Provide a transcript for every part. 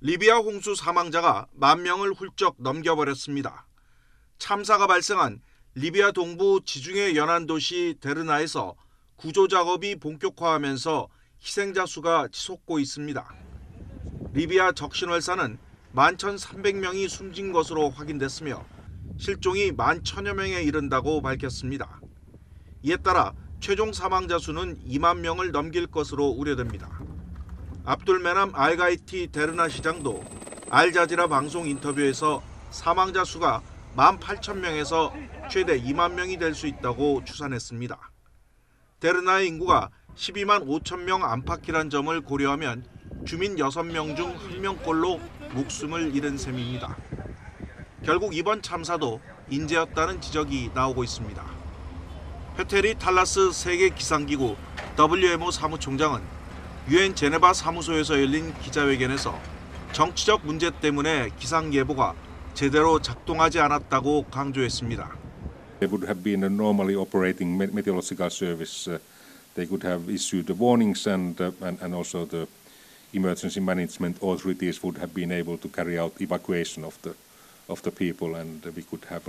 리비아 홍수 사망자가 10,000명을 훌쩍 넘겨버렸습니다. 참사가 발생한 리비아 동부 지중해 연안 도시 데르나에서 구조 작업이 본격화하면서 희생자 수가 치솟고 있습니다. 리비아 적신월사는 11,300명이 숨진 것으로 확인됐으며 실종이 11,000여 명에 이른다고 밝혔습니다. 이에 따라 최종 사망자 수는 2만 명을 넘길 것으로 우려됩니다. 압둘메남 알가이티 데르나 시장도 알자지라 방송 인터뷰에서 사망자 수가 18,000명에서 최대 2만 명이 될 수 있다고 추산했습니다. 데르나의 인구가 12만 5천 명 안팎이란 점을 고려하면 주민 6명 중 1명꼴로 목숨을 잃은 셈입니다. 결국 이번 참사도 인재였다는 지적이 나오고 있습니다. 페테리 탈라스 세계 기상기구 WMO 사무총장은 유엔 제네바 사무소에서 열린 기자회견에서 정치적 문제 때문에 기상 예보가 제대로 작동하지 않았다고 강조했습니다. There would have been a normally operating meteorological service. They could have issued the warnings and also the emergency management authorities would have been able to carry out evacuation of the people, and we could have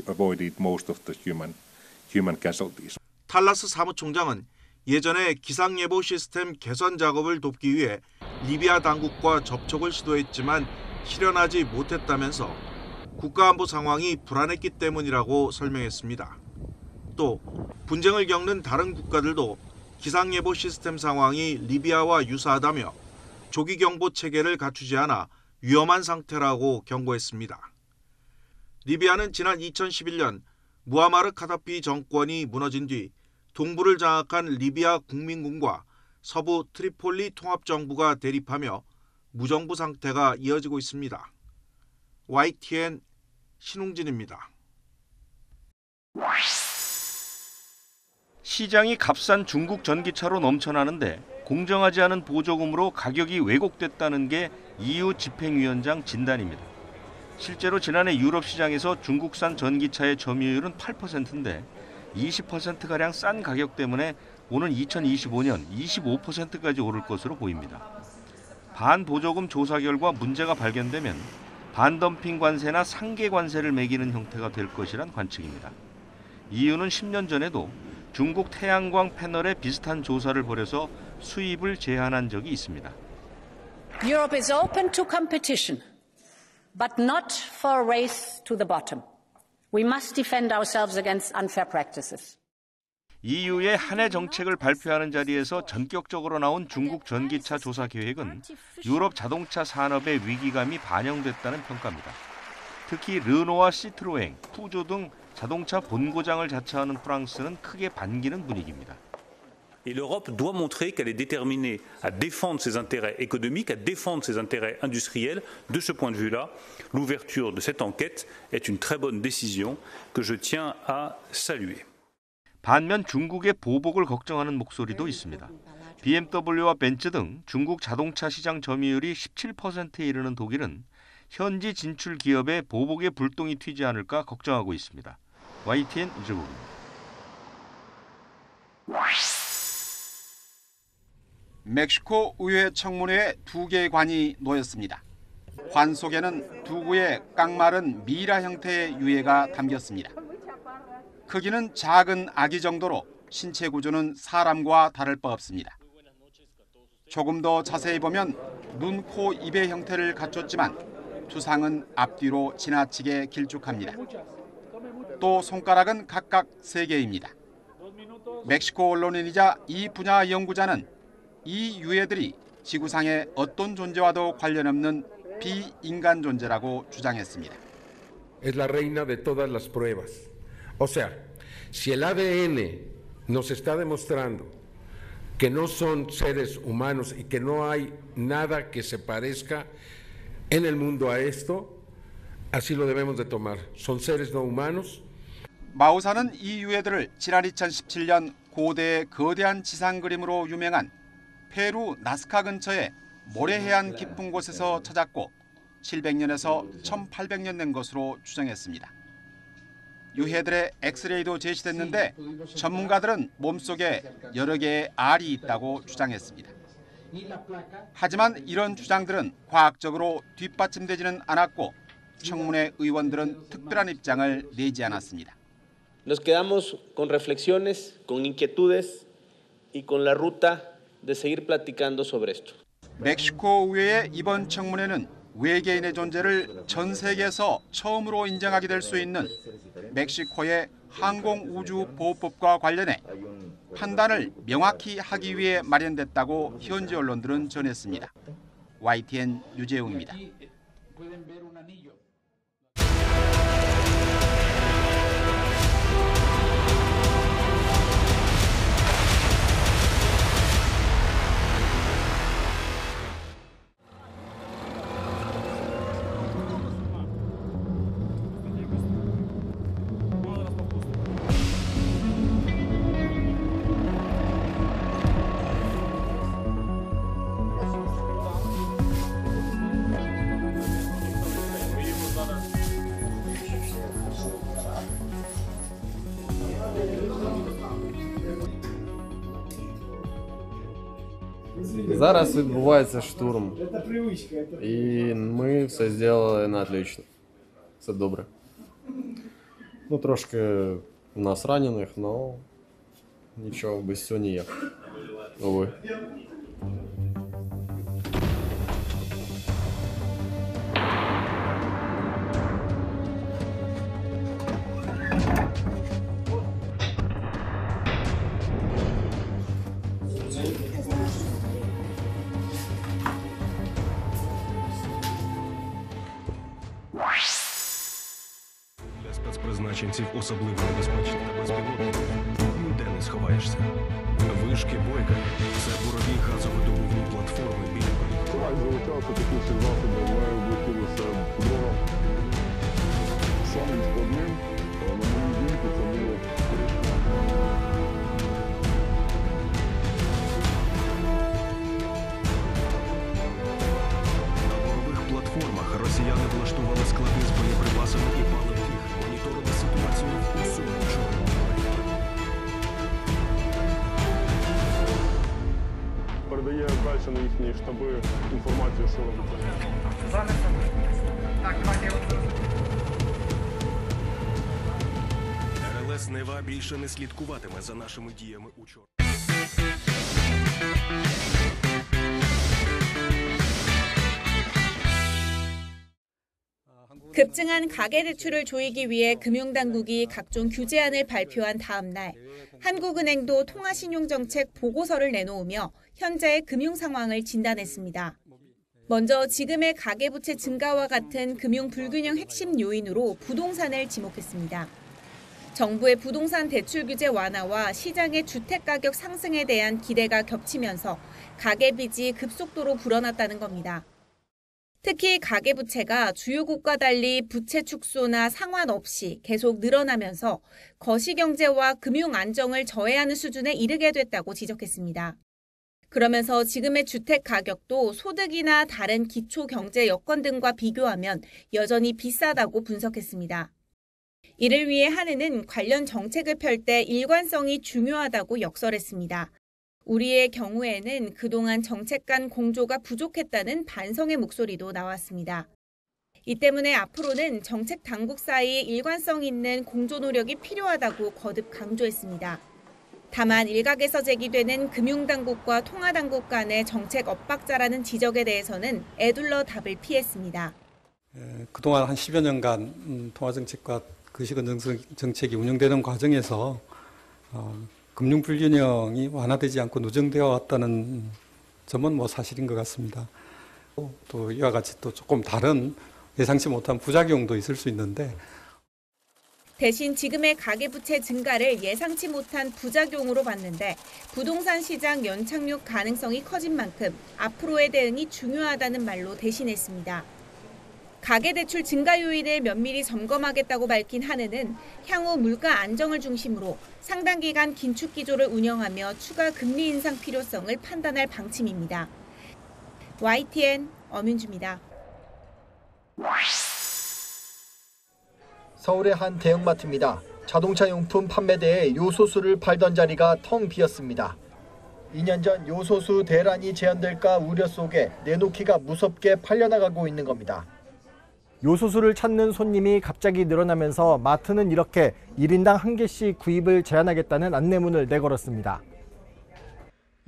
avoided most of the human casualties. 탈라스 사무총장은 예전에 기상예보 시스템 개선 작업을 돕기 위해 리비아 당국과 접촉을 시도했지만 실현하지 못했다면서 국가안보 상황이 불안했기 때문이라고 설명했습니다. 또 분쟁을 겪는 다른 국가들도 기상예보 시스템 상황이 리비아와 유사하다며 조기경보 체계를 갖추지 않아 위험한 상태라고 경고했습니다. 리비아는 지난 2011년 무아마르 카다피 정권이 무너진 뒤 동부를 장악한 리비아 국민군과 서부 트리폴리 통합정부가 대립하며 무정부 상태가 이어지고 있습니다. YTN 신웅진입니다. 시장이 값싼 중국 전기차로 넘쳐나는데 공정하지 않은 보조금으로 가격이 왜곡됐다는 게 EU 집행위원장 진단입니다. 실제로 지난해 유럽 시장에서 중국산 전기차의 점유율은 8%인데 20%가량 싼 가격 때문에 오는 2025년 25%까지 오를 것으로 보입니다. 반보조금 조사 결과 문제가 발견되면 반덤핑 관세나 상계 관세를 매기는 형태가 될 것이란 관측입니다. EU는 10년 전에도 중국 태양광 패널에 비슷한 조사를 벌여서 수입을 제한한 적이 있습니다. Europe is open to competition, but not for a race to the bottom. We must defend ourselves against unfair practices. EU의 한 해 정책을 발표하는 자리에서 전격적으로 나온 중국 전기차 조사 계획은 유럽 자동차 산업의 위기감이 반영됐다는 평가입니다. 특히 르노와 시트로엥, 푸조 등 자동차 본고장을 자처하는 프랑스는 크게 반기는 분위기입니다. Et l'Europe doit montrer qu'elle est déterminée à défendre ses intérêts économiques, à défendre ses intérêts industriels. De ce point de vue-là, l'ouverture de cette enquête est une très bonne décision que je tiens à saluer. 반면 중국의 보복을 걱정하는 목소리도 있습니다. BMW와 벤츠 등 중국 자동차 시장 점유율이 17%에 이르는 독일은 현지 진출 기업의 보복에 불똥이 튀지 않을까 걱정하고 있습니다. YTN 이재국입니다. 멕시코 의회 청문회에 2개의 관이 놓였습니다. 관 속에는 두 구의 깡마른 미라 형태의 유해가 담겼습니다. 크기는 작은 아기 정도로 신체 구조는 사람과 다를 바 없습니다. 조금 더 자세히 보면 눈, 코, 입의 형태를 갖췄지만 두상은 앞뒤로 지나치게 길쭉합니다. 또 손가락은 각각 3개입니다. 멕시코 언론인이자 이 분야 연구자는 이 유해들이 지구상의 어떤 존재와도 관련 없는 비인간 존재라고 주장했습니다. Es la reina de todas las pruebas. O sea, si el ADN nos está demostrando que no son seres humanos y que no hay nada que se parezca en el mundo a esto, así lo debemos de tomar. Son seres no humanos. 마우사는 이 유해들을 지난 2017년 고대의 거대한 지상 그림으로 유명한 페루 나스카 근처의 모래해안 깊은 곳에서 찾았고 700년에서 1800년 된 것으로 추정했습니다. 유해들의 엑스레이도 제시됐는데 전문가들은 몸속에 여러 개의 알이 있다고 주장했습니다. 하지만 이런 주장들은 과학적으로 뒷받침되지는 않았고 청문회 의원들은 특별한 입장을 내지 않았습니다. Nos quedamos con reflexiones, con inquietudes y con la ruta de seguir platicando sobre esto. 멕시코 의회의 이번 청문회는 외계인의 존재를 전 세계에서 처음으로 인정하게 될 수 있는 멕시코의 항공우주보호법과 관련해 판단을 명확히 하기 위해 마련됐다고 현지 언론들은 전했습니다. YTN 유재용입니다. Зараз відбувається штурм, і ми все зробили на отлично. Все добре. Ну, трошки у нас ранених, але нічого, без цього ніяк. Увы. Для спецпризначенців особливо небезпечні та безпілотники ніде не сховаєшся. Вишки Бойка – це бурові газовидобувні платформи біля воріт. Залучався технічних засобів, має облетілося дрова. Самим складним, на мою думку, це було На бурових платформах росіяни влаштували склади з боєприпасами і паливом, моніторили ситуацію в усьому Чорному морі. передає далі на їхні штаби інформацію, що робиться. РЛС «Нева» більше не слідкуватиме за нашими діями у Чорному. 급증한 가계대출을 조이기 위해 금융당국이 각종 규제안을 발표한 다음 날 한국은행도 통화신용정책 보고서를 내놓으며 현재의 금융 상황을 진단했습니다. 먼저 지금의 가계부채 증가와 같은 금융 불균형 핵심 요인으로 부동산을 지목했습니다. 정부의 부동산 대출 규제 완화와 시장의 주택가격 상승에 대한 기대가 겹치면서 가계빚이 급속도로 불어났다는 겁니다. 특히 가계부채가 주요국과 달리 부채 축소나 상환없이 계속 늘어나면서 거시경제와 금융 안정을 저해하는 수준에 이르게 됐다고 지적했습니다. 그러면서 지금의 주택 가격도 소득이나 다른 기초 경제 여건 등과 비교하면 여전히 비싸다고 분석했습니다. 이를 위해 한은은 관련 정책을 펼 때 일관성이 중요하다고 역설했습니다. 우리의 경우에는 그동안 정책 간 공조가 부족했다는 반성의 목소리도 나왔습니다. 이 때문에 앞으로는 정책 당국 사이 일관성 있는 공조 노력이 필요하다고 거듭 강조했습니다. 다만 일각에서 제기되는 금융당국과 통화당국 간의 정책 엇박자라는 지적에 대해서는 애둘러 답을 피했습니다. 그동안 한 10여 년간 통화정책과 거시경 정책이 운영되는 과정에서 금융 불균형이 완화되지 않고 누정되어 왔다는 점은 사실인 것 같습니다. 또 이와 같이 또 조금 다른 예상치 못한 부작용도 있을 수 있는데 대신 지금의 가계부채 증가를 예상치 못한 부작용으로 봤는데 부동산 시장 연착륙 가능성이 커진 만큼 앞으로의 대응이 중요하다는 말로 대신했습니다. 가계대출 증가 요인을 면밀히 점검하겠다고 밝힌 한은은 향후 물가 안정을 중심으로 상당 기간 긴축 기조를 운영하며 추가 금리 인상 필요성을 판단할 방침입니다. YTN 엄윤주입니다. 서울의 한 대형마트입니다. 자동차 용품 판매대에 요소수를 팔던 자리가 텅 비었습니다. 2년 전 요소수 대란이 재현될까 우려 속에 내놓기가 무섭게 팔려나가고 있는 겁니다. 요소수를 찾는 손님이 갑자기 늘어나면서 마트는 이렇게 1인당 1개씩 구입을 제한하겠다는 안내문을 내걸었습니다.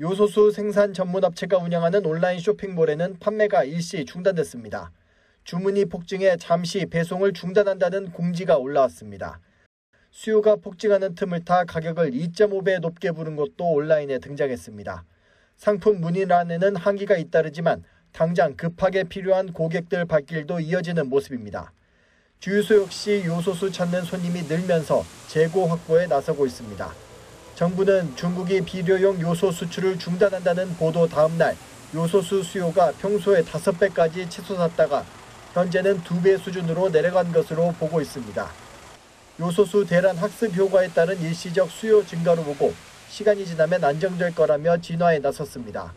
요소수 생산 전문 업체가 운영하는 온라인 쇼핑몰에는 판매가 일시 중단됐습니다. 주문이 폭증해 잠시 배송을 중단한다는 공지가 올라왔습니다. 수요가 폭증하는 틈을 타 가격을 2.5배 높게 부른 것도 온라인에 등장했습니다. 상품 문의란에는 한기가 잇따르지만 당장 급하게 필요한 고객들 발길도 이어지는 모습입니다. 주유소 역시 요소수 찾는 손님이 늘면서 재고 확보에 나서고 있습니다. 정부는 중국이 비료용 요소 수출을 중단한다는 보도 다음 날 요소수 수요가 평소의 5배까지 치솟았다가 현재는 2배 수준으로 내려간 것으로 보고 있습니다. 요소수 대란 학습 효과에 따른 일시적 수요 증가로 보고 시간이 지나면 안정될 거라며 진화에 나섰습니다.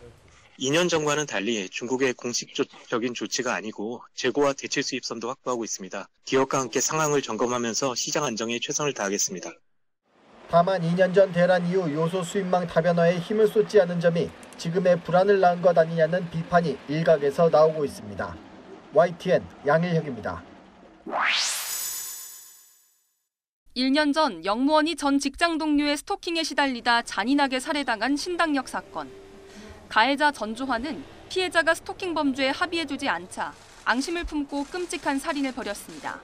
2년 전과는 달리 중국의 공식적인 조치가 아니고 재고와 대체 수입선도 확보하고 있습니다. 기업과 함께 상황을 점검하면서 시장 안정에 최선을 다하겠습니다. 다만 2년 전 대란 이후 요소 수입망 다변화에 힘을 쏟지 않은 점이 지금의 불안을 낳은 것 아니냐는 비판이 일각에서 나오고 있습니다. YTN 양일혁입니다. 1년 전 영무원이 전 직장 동료의 스토킹에 시달리다 잔인하게 살해당한 신당역 사건. 가해자 전주환은 피해자가 스토킹 범죄에 합의해주지 않자 앙심을 품고 끔찍한 살인을 벌였습니다.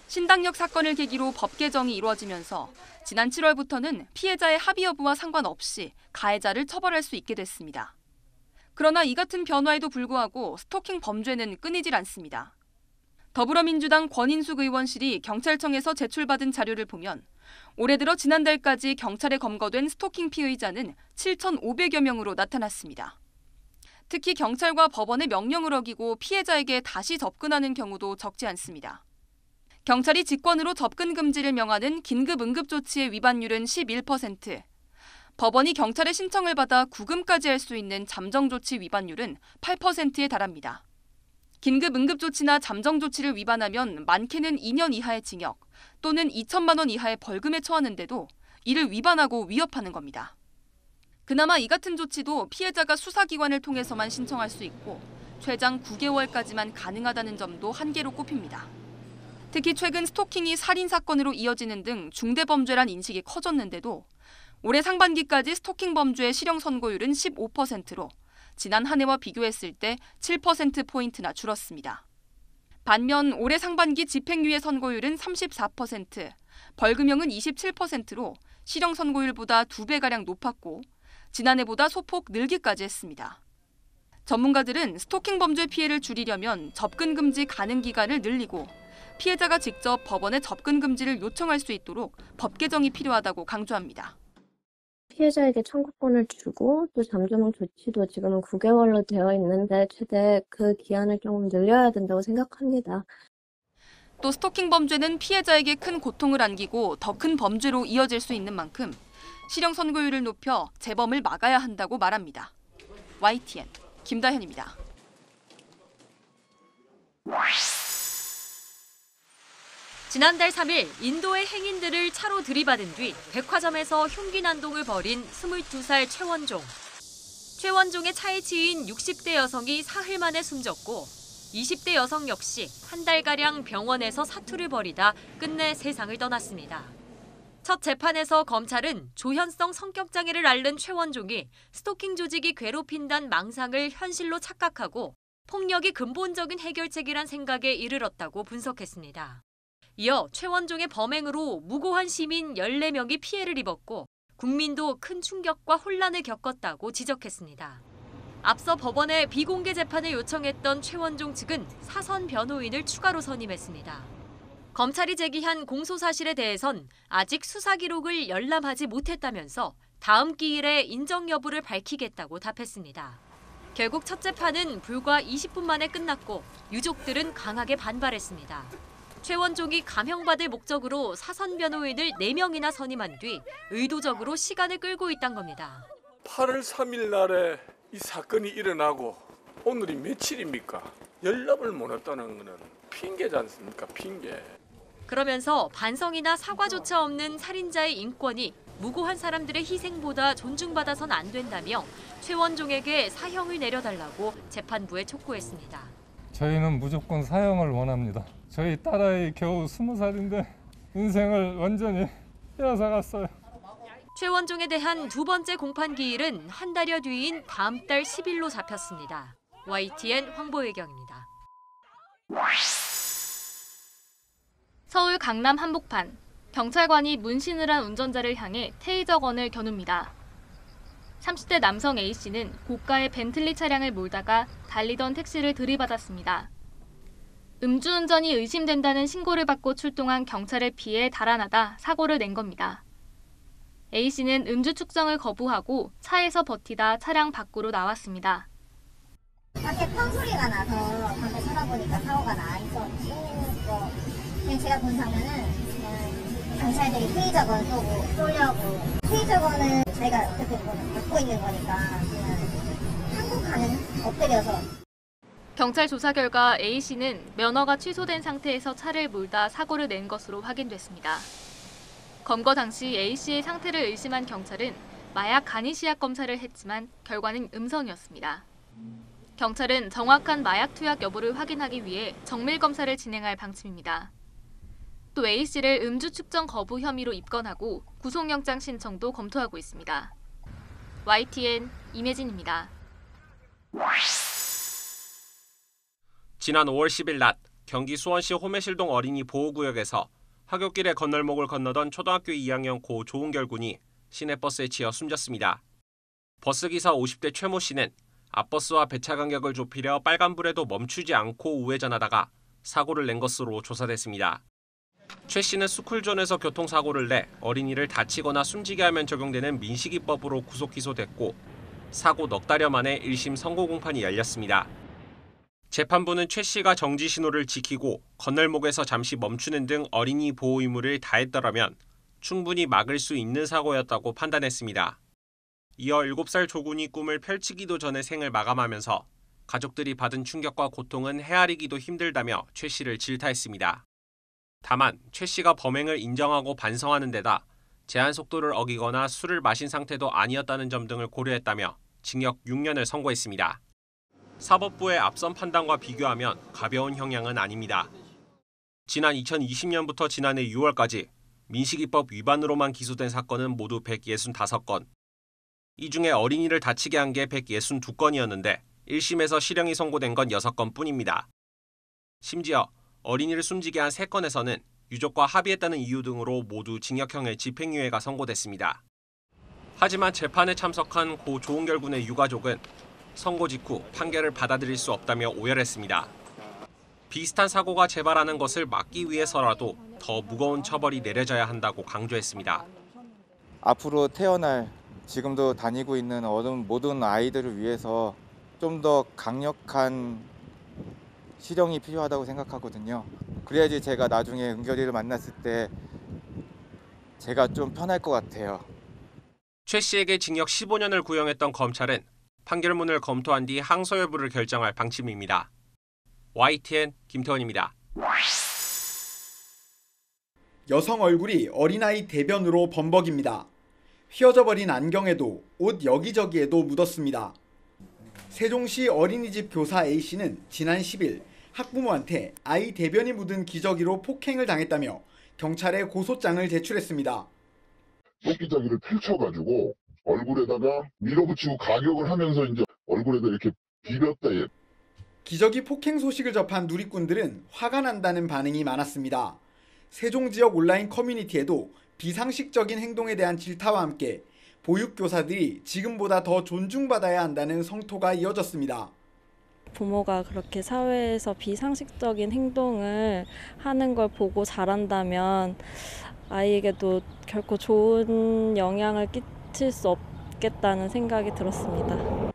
신당역 사건을 계기로 법 개정이 이루어지면서 지난 7월부터는 피해자의 합의 여부와 상관없이 가해자를 처벌할 수 있게 됐습니다. 그러나 이 같은 변화에도 불구하고 스토킹 범죄는 끊이질 않습니다. 더불어민주당 권인숙 의원실이 경찰청에서 제출받은 자료를 보면 올해 들어 지난달까지 경찰에 검거된 스토킹 피의자는 7,500여 명으로 나타났습니다. 특히 경찰과 법원의 명령을 어기고 피해자에게 다시 접근하는 경우도 적지 않습니다. 경찰이 직권으로 접근 금지를 명하는 긴급 응급조치의 위반율은 11%, 법원이 경찰의 신청을 받아 구금까지 할 수 있는 잠정조치 위반율은 8%에 달합니다. 긴급 응급조치나 잠정조치를 위반하면 많게는 2년 이하의 징역 또는 2천만 원 이하의 벌금에 처하는데도 이를 위반하고 위협하는 겁니다. 그나마 이 같은 조치도 피해자가 수사기관을 통해서만 신청할 수 있고 최장 9개월까지만 가능하다는 점도 한계로 꼽힙니다. 특히 최근 스토킹이 살인사건으로 이어지는 등 중대범죄란 인식이 커졌는데도 올해 상반기까지 스토킹 범죄의 실형 선고율은 15%로 지난 한 해와 비교했을 때 7%포인트나 줄었습니다. 반면 올해 상반기 집행유예 선고율은 34%, 벌금형은 27%로 실형 선고율보다 2배가량 높았고 지난해보다 소폭 늘기까지 했습니다. 전문가들은 스토킹 범죄 피해를 줄이려면 접근 금지 가능 기간을 늘리고 피해자가 직접 법원에 접근 금지를 요청할 수 있도록 법 개정이 필요하다고 강조합니다. 피해자에게 청구권을 주고 또 잠정 조치도 지금은 9개월로 되어 있는데 최대 그 기한을 조금 늘려야 된다고 생각합니다. 또 스토킹 범죄는 피해자에게 큰 고통을 안기고 더 큰 범죄로 이어질 수 있는 만큼 실형 선고율을 높여 재범을 막아야 한다고 말합니다. YTN 김다현입니다. 지난달 3일 인도의 행인들을 차로 들이받은 뒤 백화점에서 흉기 난동을 벌인 22살 최원종. 최원종의 차에 치인 60대 여성이 사흘 만에 숨졌고 20대 여성 역시 한 달가량 병원에서 사투를 벌이다 끝내 세상을 떠났습니다. 첫 재판에서 검찰은 조현성 성격장애를 앓는 최원종이 스토킹 조직이 괴롭힌다는 망상을 현실로 착각하고 폭력이 근본적인 해결책이란 생각에 이르렀다고 분석했습니다. 이어 최원종의 범행으로 무고한 시민 14명이 피해를 입었고 국민도 큰 충격과 혼란을 겪었다고 지적했습니다. 앞서 법원에 비공개 재판을 요청했던 최원종 측은 사선 변호인을 추가로 선임했습니다. 검찰이 제기한 공소사실에 대해선 아직 수사 기록을 열람하지 못했다면서 다음 기일에 인정 여부를 밝히겠다고 답했습니다. 결국 첫 재판은 불과 20분 만에 끝났고 유족들은 강하게 반발했습니다. 최원종이 감형받을 목적으로 사선 변호인을 4명이나 선임한 뒤 의도적으로 시간을 끌고 있다는 겁니다. 8월 3일 날에 이 사건이 일어나고 오늘이 며칠입니까? 연락을 못 했다는 거는 핑계지 않습니까? 핑계. 그러면서 반성이나 사과조차 없는 살인자의 인권이 무고한 사람들의 희생보다 존중받아선 안 된다며 최원종에게 사형을 내려달라고 재판부에 촉구했습니다. 저희는 무조건 사형을 원합니다. 저희 딸아이 겨우 20살인데 인생을 완전히 빼앗아갔어요. 최원종에 대한 두 번째 공판 기일은 한 달여 뒤인 다음 달 10일로 잡혔습니다. YTN 황보혜경입니다. 서울 강남 한복판. 경찰관이 문신을 한 운전자를 향해 테이저건을 겨눕니다. 30대 남성 A씨는 고가의 벤틀리 차량을 몰다가 달리던 택시를 들이받았습니다. 음주운전이 의심된다는 신고를 받고 출동한 경찰을 피해 달아나다 사고를 낸 겁니다. A씨는 음주 측정을 거부하고 차에서 버티다 차량 밖으로 나왔습니다. 밖에 펑 소리가 나서 밖에 쳐다보니까 사고가 나 있었고, 그냥 제가 본 장면은 그냥 경찰들이 테이저건 쏘려고, 테이저건은 자기가 어떻게 갖고 있는 거니까 그냥 항복하는 엎드려서. 경찰 조사 결과 A씨는 면허가 취소된 상태에서 차를 몰다 사고를 낸 것으로 확인됐습니다. 검거 당시 A씨의 상태를 의심한 경찰은 마약 간이시약 검사를 했지만 결과는 음성이었습니다. 경찰은 정확한 마약 투약 여부를 확인하기 위해 정밀 검사를 진행할 방침입니다. 또 A씨를 음주 측정 거부 혐의로 입건하고 구속영장 신청도 검토하고 있습니다. YTN 임혜진입니다. 지난 5월 10일 낮 경기 수원시 호매실동 어린이 보호구역에서 하굣길에 건널목을 건너던 초등학교 2학년 고 조은결 군이 시내버스에 치여 숨졌습니다. 버스기사 50대 최모 씨는 앞버스와 배차 간격을 좁히려 빨간불에도 멈추지 않고 우회전하다가 사고를 낸 것으로 조사됐습니다. 최 씨는 스쿨존에서 교통사고를 내 어린이를 다치거나 숨지게 하면 적용되는 민식이법으로 구속 기소됐고 사고 넉 달여 만에 1심 선고 공판이 열렸습니다. 재판부는 최 씨가 정지 신호를 지키고 건널목에서 잠시 멈추는 등 어린이 보호 의무를 다했더라면 충분히 막을 수 있는 사고였다고 판단했습니다. 이어 7살 조군이 꿈을 펼치기도 전에 생을 마감하면서 가족들이 받은 충격과 고통은 헤아리기도 힘들다며 최 씨를 질타했습니다. 다만 최 씨가 범행을 인정하고 반성하는 데다 제한 속도를 어기거나 술을 마신 상태도 아니었다는 점 등을 고려했다며 징역 6년을 선고했습니다. 사법부의 앞선 판단과 비교하면 가벼운 형량은 아닙니다. 지난 2020년부터 지난해 6월까지 민식이법 위반으로만 기소된 사건은 모두 165건. 이 중에 어린이를 다치게 한 게 162건이었는데 1심에서 실형이 선고된 건 6건 뿐입니다. 심지어 어린이를 숨지게 한 3건에서는 유족과 합의했다는 이유 등으로 모두 징역형의 집행유예가 선고됐습니다. 하지만 재판에 참석한 고 조은결 군의 유가족은 선고 직후 판결을 받아들일 수 없다며 오열했습니다. 비슷한 사고가 재발하는 것을 막기 위해서라도 더 무거운 처벌이 내려져야 한다고 강조했습니다. 앞으로 태어날 지금도 다니고 있는 모든 아이들을 위해서 좀 더 강력한 실형이 필요하다고 생각하거든요. 그래야지 제가 나중에 은결이를 만났을 때 제가 좀 편할 것 같아요. 최 씨에게 징역 15년을 구형했던 검찰은 판결문을 검토한 뒤 항소 여부를 결정할 방침입니다. YTN 김태원입니다. 여성 얼굴이 어린아이 대변으로 범벅입니다. 휘어져 버린 안경에도 옷 여기저기에도 묻었습니다. 세종시 어린이집 교사 A씨는 지난 10일 학부모한테 아이 대변이 묻은 기저귀로 폭행을 당했다며 경찰에 고소장을 제출했습니다. 똥기저귀를 펼쳐가지고 얼굴에다가 밀어붙이고 가격을 하면서 이제 얼굴에다 이렇게 비볐다. 기저귀 폭행 소식을 접한 누리꾼들은 화가 난다는 반응이 많았습니다. 세종 지역 온라인 커뮤니티에도 비상식적인 행동에 대한 질타와 함께 보육교사들이 지금보다 더 존중받아야 한다는 성토가 이어졌습니다. 부모가 그렇게 사회에서 비상식적인 행동을 하는 걸 보고 자란다면 아이에게도 결코 좋은 영향을 끼칠 수 없겠다는 생각이 들었습니다.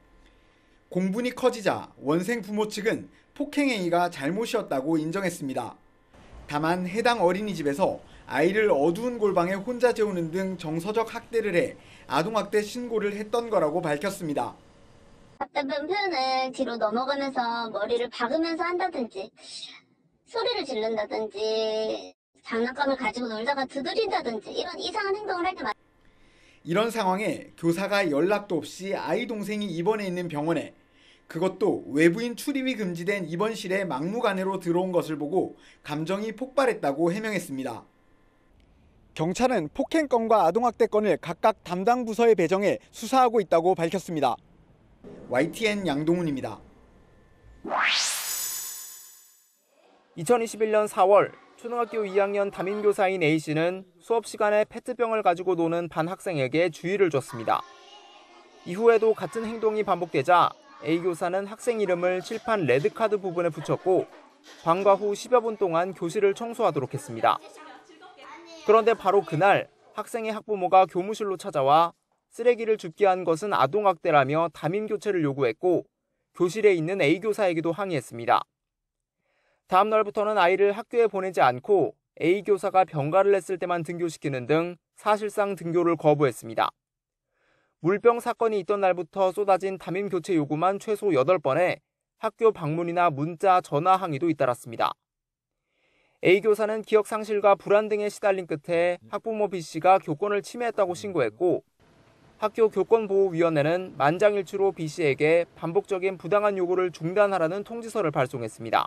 공분이 커지자 원생 부모 측은 폭행 행위가 잘못이었다고 인정했습니다. 다만 해당 어린이집에서 아이를 어두운 골방에 혼자 재우는 등 정서적 학대를 해 아동학대 신고를 했던 거라고 밝혔습니다. 답답한 표현을 뒤로 넘어가면서 머리를 박으면서 한다든지 소리를 지른다든지 장난감을 가지고 놀다가 두드린다든지 이런 이상한 행동을 할 때 이런 상황에 교사가 연락도 없이 아이 동생이 입원해 있는 병원에, 그것도 외부인 출입이 금지된 입원실에 막무가내로 들어온 것을 보고 감정이 폭발했다고 해명했습니다. 경찰은 폭행건과 아동학대건을 각각 담당 부서에 배정해 수사하고 있다고 밝혔습니다. YTN 양동훈입니다. 2021년 4월 초등학교 2학년 담임교사인 A씨는 수업 시간에 페트병을 가지고 노는 반 학생에게 주의를 줬습니다. 이후에도 같은 행동이 반복되자 A 교사는 학생 이름을 칠판 레드카드 부분에 붙였고 방과 후 10여 분 동안 교실을 청소하도록 했습니다. 그런데 바로 그날 학생의 학부모가 교무실로 찾아와 쓰레기를 줍게 한 것은 아동학대라며 담임 교체를 요구했고 교실에 있는 A 교사에게도 항의했습니다. 다음 날부터는 아이를 학교에 보내지 않고 A 교사가 병가를 냈을 때만 등교시키는 등 사실상 등교를 거부했습니다. 물병 사건이 있던 날부터 쏟아진 담임 교체 요구만 최소 8번에 학교 방문이나 문자, 전화 항의도 잇따랐습니다. A 교사는 기억 상실과 불안 등에 시달린 끝에 학부모 B씨가 교권을 침해했다고 신고했고 학교 교권보호위원회는 만장일치로 B씨에게 반복적인 부당한 요구를 중단하라는 통지서를 발송했습니다.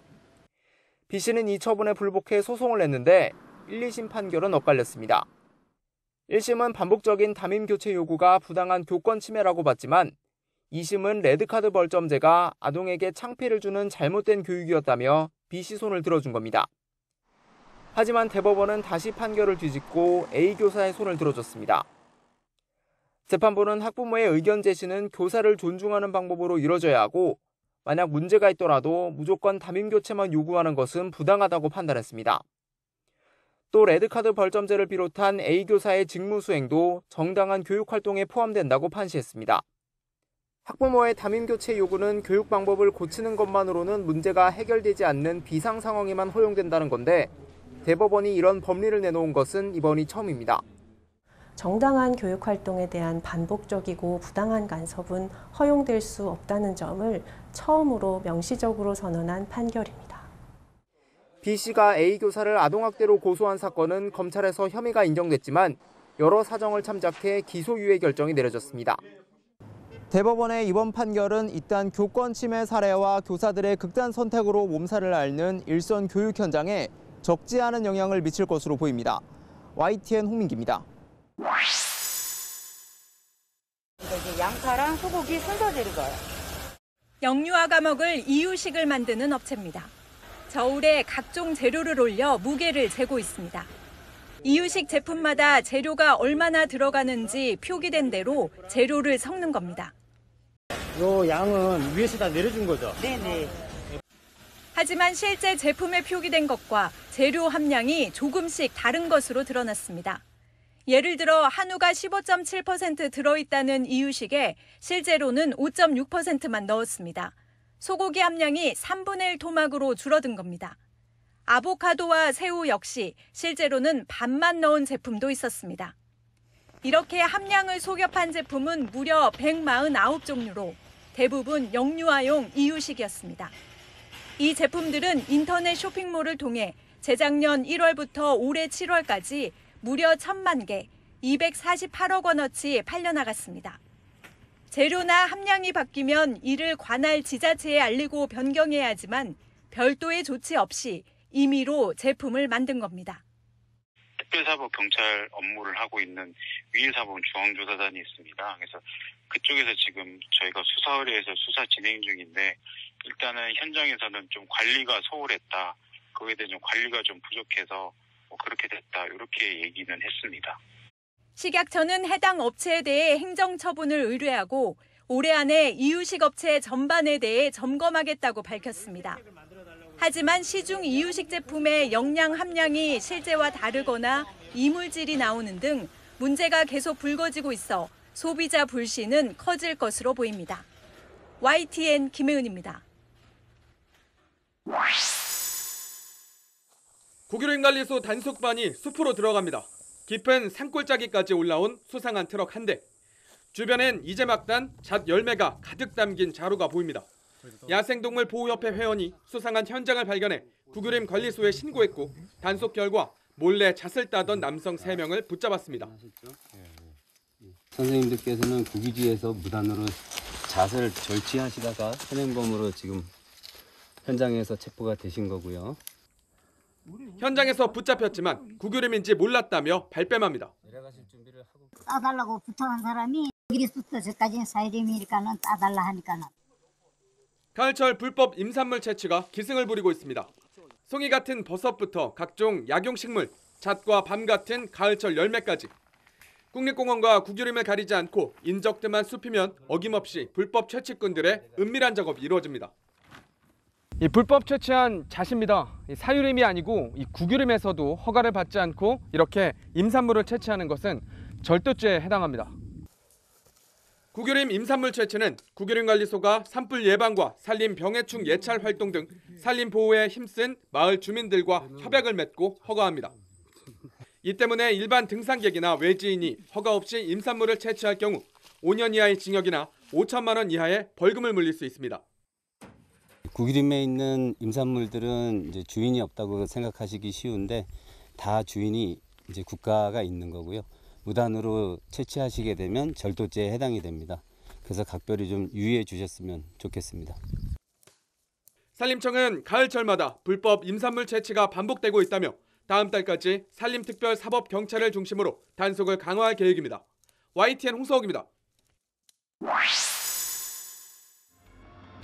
B씨는 이 처분에 불복해 소송을 냈는데 1, 2심 판결은 엇갈렸습니다. 1심은 반복적인 담임 교체 요구가 부당한 교권 침해라고 봤지만 2심은 레드카드 벌점제가 아동에게 창피를 주는 잘못된 교육이었다며 B씨 손을 들어준 겁니다. 하지만 대법원은 다시 판결을 뒤집고 A 교사의 손을 들어줬습니다. 재판부는 학부모의 의견 제시는 교사를 존중하는 방법으로 이뤄져야 하고 만약 문제가 있더라도 무조건 담임 교체만 요구하는 것은 부당하다고 판단했습니다. 또 레드카드 벌점제를 비롯한 A 교사의 직무 수행도 정당한 교육 활동에 포함된다고 판시했습니다. 학부모의 담임 교체 요구는 교육 방법을 고치는 것만으로는 문제가 해결되지 않는 비상 상황에만 허용된다는 건데 대법원이 이런 법리를 내놓은 것은 이번이 처음입니다. 정당한 교육 활동에 대한 반복적이고 부당한 간섭은 허용될 수 없다는 점을 처음으로 명시적으로 선언한 판결입니다. B씨가 A 교사를 아동학대로 고소한 사건은 검찰에서 혐의가 인정됐지만 여러 사정을 참작해 기소유예 결정이 내려졌습니다. 대법원의 이번 판결은 일단 교권 침해 사례와 교사들의 극단 선택으로 몸살을 앓는 일선 교육 현장에 적지 않은 영향을 미칠 것으로 보입니다. YTN 홍민기입니다. 이제 양파랑 소고기 순서대로 넣어요. 영유아 감옥을 이유식을 만드는 업체입니다. 저울에 각종 재료를 올려 무게를 재고 있습니다. 이유식 제품마다 재료가 얼마나 들어가는지 표기된 대로 재료를 섞는 겁니다. 요 양은 위에서다 내려준 거죠? 네네. 하지만 실제 제품에 표기된 것과 재료 함량이 조금씩 다른 것으로 드러났습니다. 예를 들어 한우가 15.7% 들어있다는 이유식에 실제로는 5.6%만 넣었습니다. 소고기 함량이 3분의 1 토막으로 줄어든 겁니다. 아보카도와 새우 역시 실제로는 반만 넣은 제품도 있었습니다. 이렇게 함량을 속여판 제품은 무려 149종류로 대부분 영유아용 이유식이었습니다. 이 제품들은 인터넷 쇼핑몰을 통해 재작년 1월부터 올해 7월까지 무려 1,000만 개, 248억 원어치 팔려나갔습니다. 재료나 함량이 바뀌면 이를 관할 지자체에 알리고 변경해야 하지만 별도의 조치 없이 임의로 제품을 만든 겁니다. 특별사법 경찰 업무를 하고 있는 위해사범 중앙조사단이 있습니다. 그래서 그쪽에서 지금 저희가 수사 의뢰해서 수사 진행 중인데 일단은 현장에서는 좀 관리가 소홀했다. 그거에 대해 좀 관리가 좀 부족해서 그렇게 됐다. 이렇게 얘기는 했습니다. 식약처는 해당 업체에 대해 행정처분을 의뢰하고 올해 안에 이유식 업체 전반에 대해 점검하겠다고 밝혔습니다. 하지만 시중 이유식 제품의 영양 함량이 실제와 다르거나 이물질이 나오는 등 문제가 계속 불거지고 있어 소비자 불신은 커질 것으로 보입니다. YTN 김혜은입니다. 국유림관리소 단속반이 숲으로 들어갑니다. 깊은 산골짜기까지 올라온 수상한 트럭 한 대. 주변엔 이제 막단 잣 열매가 가득 담긴 자루가 보입니다. 야생동물 보호협회 회원이 수상한 현장을 발견해 국유림 관리소에 신고했고 단속 결과 몰래 잣을 따던 남성 3명을 붙잡았습니다. 선생님들께서는 구기지에서 무단으로 잣을 절취하시다가 현행범으로 지금 현장에서 체포가 되신 거고요. 현장에서 붙잡혔지만 구교림인지 몰랐다며 발뺌합니다. 따달라고 부탁한 사람이 여기서부터 저까지 사이림이니까는 따달라 하니까는. 가을철 불법 임산물 채취가 기승을 부리고 있습니다. 송이 같은 버섯부터 각종 약용식물, 잣과 밤 같은 가을철 열매까지. 국립공원과 구교림을 가리지 않고 인적들만 숲이면 어김없이 불법 채취꾼들의 은밀한 작업이 이루어집니다. 이 불법 채취한 잣입니다. 사유림이 아니고 이 구교림에서도 허가를 받지 않고 이렇게 임산물을 채취하는 것은 절도죄에 해당합니다. 구교림 임산물 채취는 구교림관리소가 산불 예방과 산림 병해충 예찰 활동 등 산림 보호에 힘쓴 마을 주민들과 협약을 맺고 허가합니다. 이 때문에 일반 등산객이나 외지인이 허가 없이 임산물을 채취할 경우 5년 이하의 징역이나 5천만 원 이하의 벌금을 물릴 수 있습니다. 구기림에 있는 임산물들은 이제 주인이 없다고 생각하시기 쉬운데 다 주인이 이제 국가가 있는 거고요. 무단으로 채취하시게 되면 절도죄에 해당이 됩니다. 그래서 각별히 좀 유의해 주셨으면 좋겠습니다. 산림청은 가을철마다 불법 임산물 채취가 반복되고 있다며 다음 달까지 산림특별사법경찰을 중심으로 단속을 강화할 계획입니다. YTN 홍서욱입니다.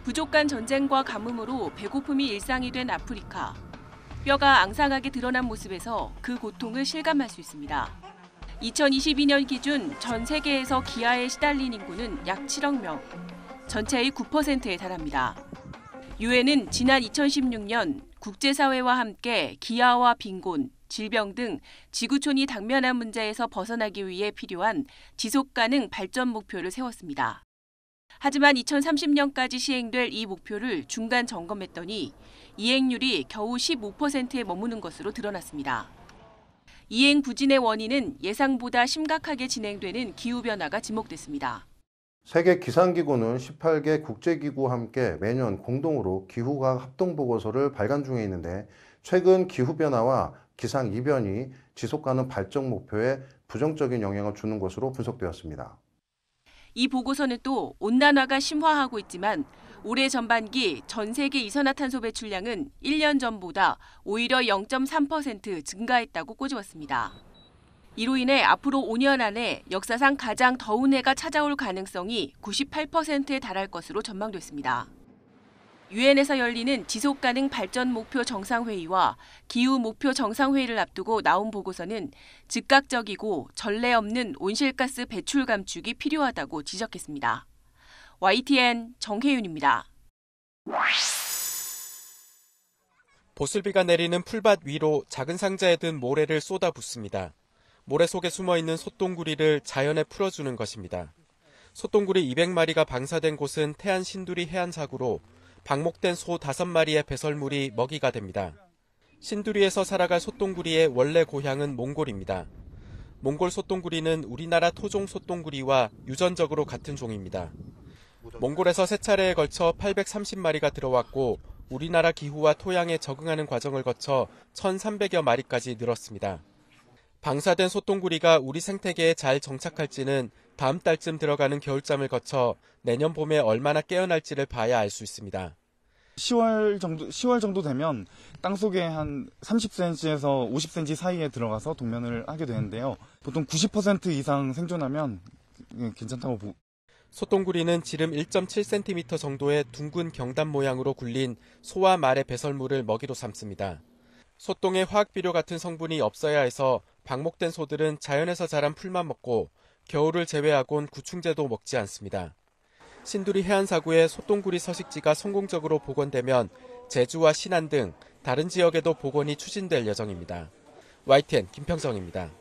부족 간 전쟁과 가뭄으로 배고픔이 일상이 된 아프리카. 뼈가 앙상하게 드러난 모습에서 그 고통을 실감할 수 있습니다. 2022년 기준 전 세계에서 기아에 시달린 인구는 약 7억 명, 전체의 9%에 달합니다. 유엔은 지난 2016년 국제사회와 함께 기아와 빈곤, 질병 등 지구촌이 당면한 문제에서 벗어나기 위해 필요한 지속가능 발전 목표를 세웠습니다. 하지만 2030년까지 시행될 이 목표를 중간 점검했더니 이행률이 겨우 15%에 머무는 것으로 드러났습니다. 이행 부진의 원인은 예상보다 심각하게 진행되는 기후변화가 지목됐습니다. 세계 기상기구는 18개 국제기구와 함께 매년 공동으로 기후과학 합동보고서를 발간 중에 있는데 최근 기후변화와 기상이변이 지속가능 발전 목표에 부정적인 영향을 주는 것으로 분석되었습니다. 이 보고서는 또 온난화가 심화하고 있지만 올해 전반기 전 세계 이산화탄소 배출량은 1년 전보다 오히려 0.3% 증가했다고 꼬집었습니다. 이로 인해 앞으로 5년 안에 역사상 가장 더운 해가 찾아올 가능성이 98%에 달할 것으로 전망됐습니다. 유엔에서 열리는 지속가능 발전 목표 정상회의와 기후 목표 정상회의를 앞두고 나온 보고서는 즉각적이고 전례 없는 온실가스 배출 감축이 필요하다고 지적했습니다. YTN 정혜윤입니다. 보슬비가 내리는 풀밭 위로 작은 상자에 든 모래를 쏟아붓습니다. 모래 속에 숨어있는 솥동구리를 자연에 풀어주는 것입니다. 솥동구리 200마리가 방사된 곳은 태안 신두리 해안사구로 방목된 소 5마리의 배설물이 먹이가 됩니다. 신두리에서 살아갈 솥동구리의 원래 고향은 몽골입니다. 몽골 솥동구리는 우리나라 토종 솥동구리와 유전적으로 같은 종입니다. 몽골에서 3차례에 걸쳐 830마리가 들어왔고 우리나라 기후와 토양에 적응하는 과정을 거쳐 1,300여 마리까지 늘었습니다. 방사된 솥동구리가 우리 생태계에 잘 정착할지는 다음 달쯤 들어가는 겨울잠을 거쳐 내년 봄에 얼마나 깨어날지를 봐야 알 수 있습니다. 10월 정도 되면 땅속에 한 30cm에서 50cm 사이에 들어가서 동면을 하게 되는데요. 보통 90% 이상 생존하면 괜찮다고 보고. 솥동구리는 지름 1.7cm 정도의 둥근 경단 모양으로 굴린 소와 말의 배설물을 먹이로 삼습니다. 솥동에 화학비료 같은 성분이 없어야 해서 방목된 소들은 자연에서 자란 풀만 먹고 겨울을 제외하곤 구충제도 먹지 않습니다. 신두리 해안사구의 솥동구리 서식지가 성공적으로 복원되면 제주와 신안 등 다른 지역에도 복원이 추진될 예정입니다. YTN 김평정입니다.